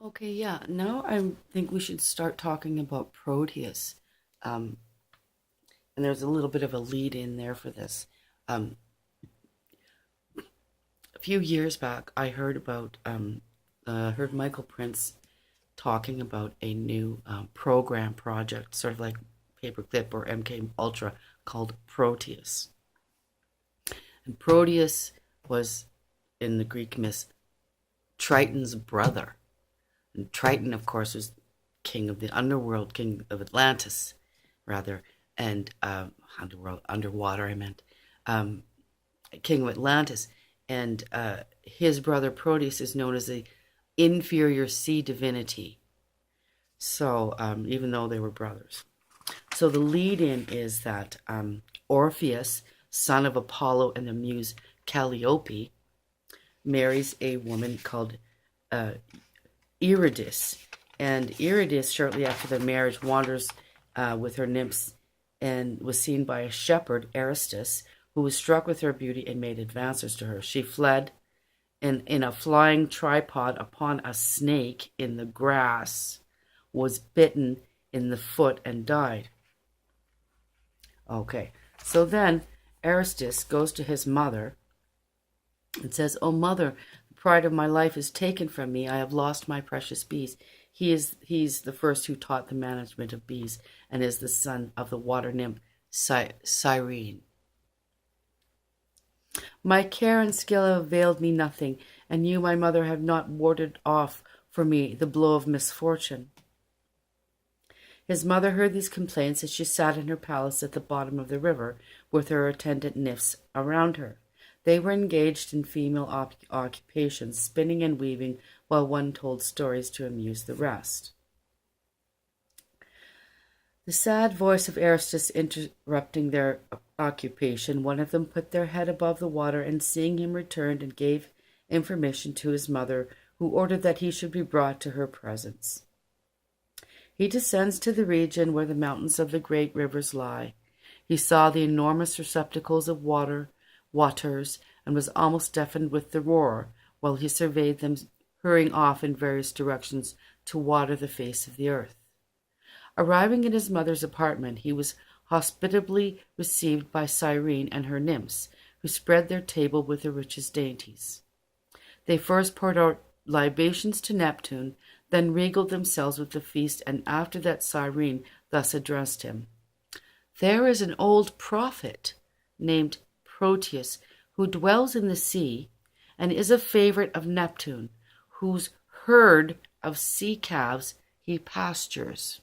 Okay, yeah. Now I think we should start talking about Proteus. Um, and there's a little bit of a lead in there for this. Um, a few years back, I heard Michael Prince talking about a new program project, sort of like Paperclip or MK Ultra, called Proteus. And Proteus was, in the Greek myths, Triton's brother. And Triton, of course, was king of the underworld, king of Atlantis, rather, and underwater, I meant, um, king of Atlantis. And his brother Proteus is known as the inferior sea divinity. So, even though they were brothers. So, the lead in is that Orpheus, son of Apollo and the muse Calliope, marries a woman called uh, Eurydice. And Eurydice, shortly after their marriage, wanders with her nymphs and was seen by a shepherd, Aristus, who was struck with her beauty and made advances to her. She fled in a flying tripod upon a snake in the grass, was bitten in the foot, and died. Okay, so then Aristus goes to his mother and says, "Oh, mother, the pride of my life is taken from me. I have lost my precious bees." He's the first who taught the management of bees and is the son of the water nymph Cyrene. "My care and skill have availed me nothing, and you, my mother, have not warded off for me the blow of misfortune." His mother heard these complaints as she sat in her palace at the bottom of the river with her attendant nymphs around her. They were engaged in female occupations, spinning and weaving, while one told stories to amuse the rest. The sad voice of Aristus interrupting their occupation, one of them put their head above the water, and seeing him returned and gave information to his mother, who ordered that he should be brought to her presence. He descends to the region where the mountains of the great rivers lie. He saw the enormous receptacles of waters, and was almost deafened with the roar, while he surveyed them hurrying off in various directions to water the face of the earth. Arriving in his mother's apartment, he was hospitably received by Cyrene and her nymphs, who spread their table with the richest dainties. They first poured out libations to Neptune, then regaled themselves with the feast, and after that Cyrene thus addressed him: "There is an old prophet named Proteus, who dwells in the sea, and is a favorite of Neptune, whose herd of sea calves he pastures.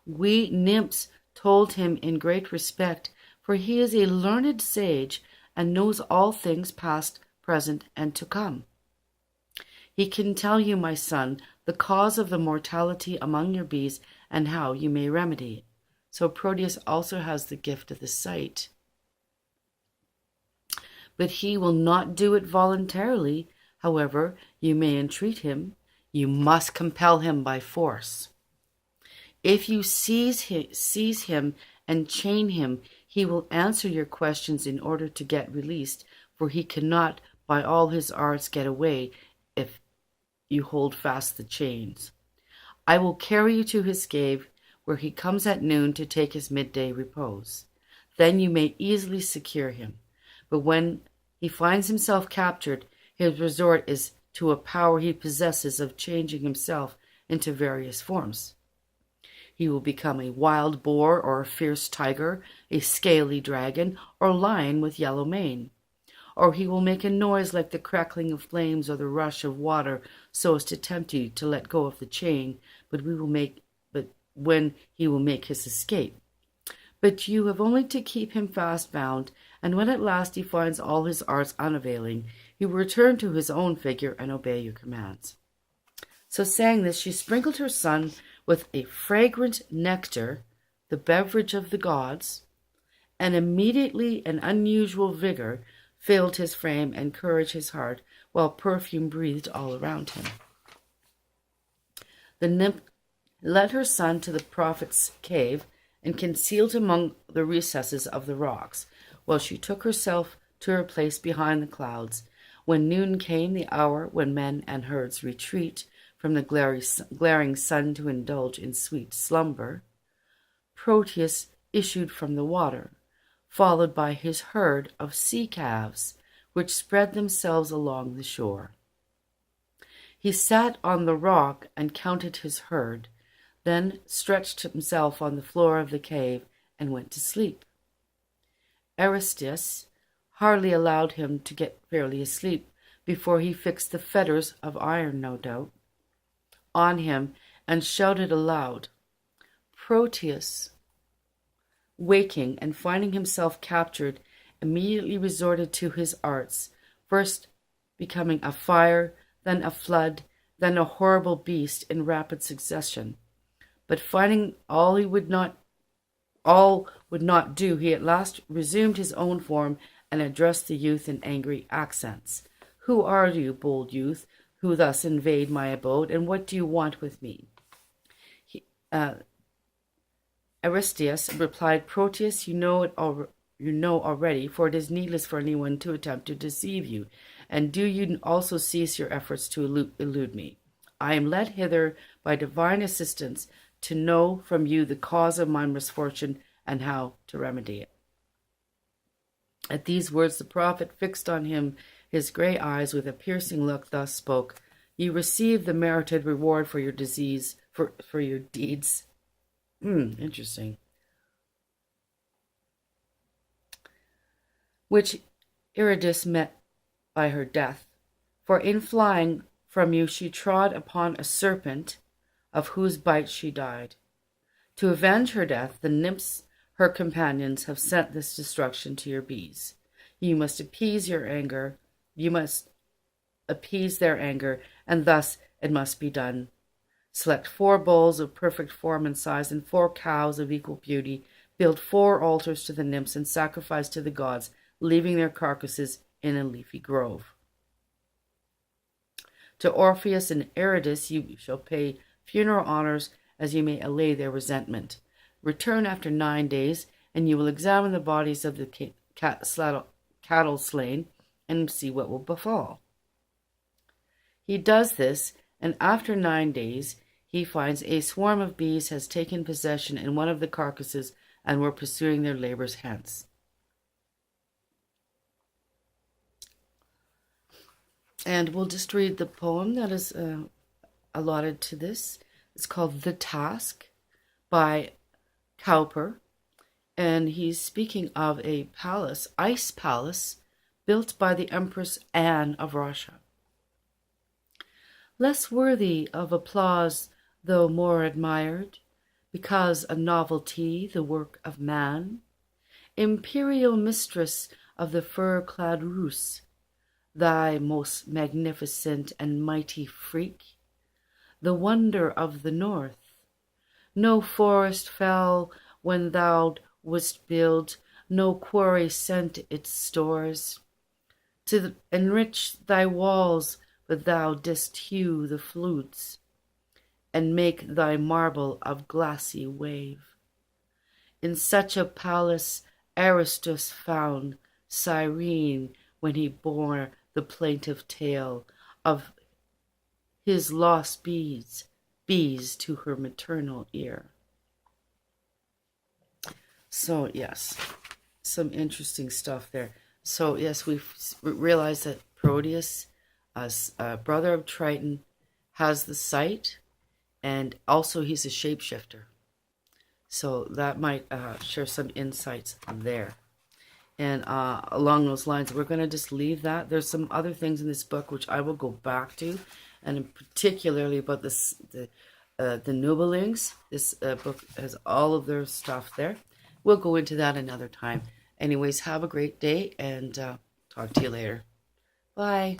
We nymphs told him in great respect, for he is a learned sage and knows all things past, present, and to come. He can tell you, my son, the cause of the mortality among your bees and how you may remedy it." So Proteus also has the gift of the sight. "But he will not do it voluntarily. However, you may entreat him. You must compel him by force. If you seize him and chain him, he will answer your questions in order to get released, for he cannot by all his arts get away if you hold fast the chains. I will carry you to his cave, where he comes at noon to take his midday repose. Then you may easily secure him. But when he finds himself captured, his resort is to a power he possesses of changing himself into various forms. He will become a wild boar or a fierce tiger, a scaly dragon, or lion with yellow mane. Or he will make a noise like the crackling of flames or the rush of water, so as to tempt you to let go of the chain, but when he will make his escape. But you have only to keep him fast bound, and when at last he finds all his arts unavailing, he will return to his own figure and obey your commands." So saying this, she sprinkled her son with a fragrant nectar, the beverage of the gods, and immediately an unusual vigor filled his frame and courage his heart, while perfume breathed all around him. The nymph led her son to the prophet's cave and concealed him among the recesses of the rocks, while she took herself to her place behind the clouds. When noon came, the hour when men and herds retreat from the glaring sun to indulge in sweet slumber, Proteus issued from the water, followed by his herd of sea calves, which spread themselves along the shore. He sat on the rock and counted his herd, then stretched himself on the floor of the cave and went to sleep. Aristeus hardly allowed him to get fairly asleep before he fixed the fetters of iron, no doubt, on him and shouted aloud. Proteus, waking and finding himself captured, immediately resorted to his arts, first becoming a fire, then a flood, then a horrible beast in rapid succession. But finding all would not do, he at last resumed his own form and addressed the youth in angry accents. Who are you, bold youth, who thus invade my abode, and what do you want with me? Aristeus replied, Proteus, you know already, for it is needless for anyone to attempt to deceive you. And do you also cease your efforts to elude me? I am led hither by divine assistance to know from you the cause of my misfortune and how to remedy it. At these words the prophet fixed on him his grey eyes with a piercing look, thus spoke, You receive the merited reward for your disease, for your deeds. Interesting. Which Eridanus met by her death. For in flying from you she trod upon a serpent, of whose bite she died. To avenge her death, the nymphs, her companions, have sent this destruction to your bees. You must appease their anger, and thus it must be done. Select 4 bulls of perfect form and size and 4 cows of equal beauty. Build 4 altars to the nymphs and sacrifice to the gods, leaving their carcasses in a leafy grove. To Orpheus and Eridanus you shall pay funeral honors as you may allay their resentment. Return after 9 days, and you will examine the bodies of the cattle slain and see what will befall. He does this, and after 9 days he finds a swarm of bees has taken possession in one of the carcasses and were pursuing their labors hence. And we'll just read the poem that is allotted to this. It's called The Task by Cowper, and he's speaking of a palace, ice palace, built by the Empress Anne of Russia. Less worthy of applause, though more admired, because a novelty, the work of man, imperial mistress of the fur-clad Rus, thy most magnificent and mighty freak, the wonder of the north. No forest fell when thou wouldst build, no quarry sent its stores to enrich thy walls, but thou didst hew the flutes and make thy marble of glassy wave. In such a palace Aristus found Cyrene when he bore the plaintive tale of his lost bees to her maternal ear. So yes, some interesting stuff there. So yes, we've realized that Proteus, as a brother of Triton, has the sight, and also he's a shapeshifter. So that might share some insights there. And along those lines, we're going to just leave that. There's some other things in this book which I will go back to, and particularly about the Nibelungs. This book has all of their stuff there. We'll go into that another time. Anyways, have a great day, and talk to you later. Bye.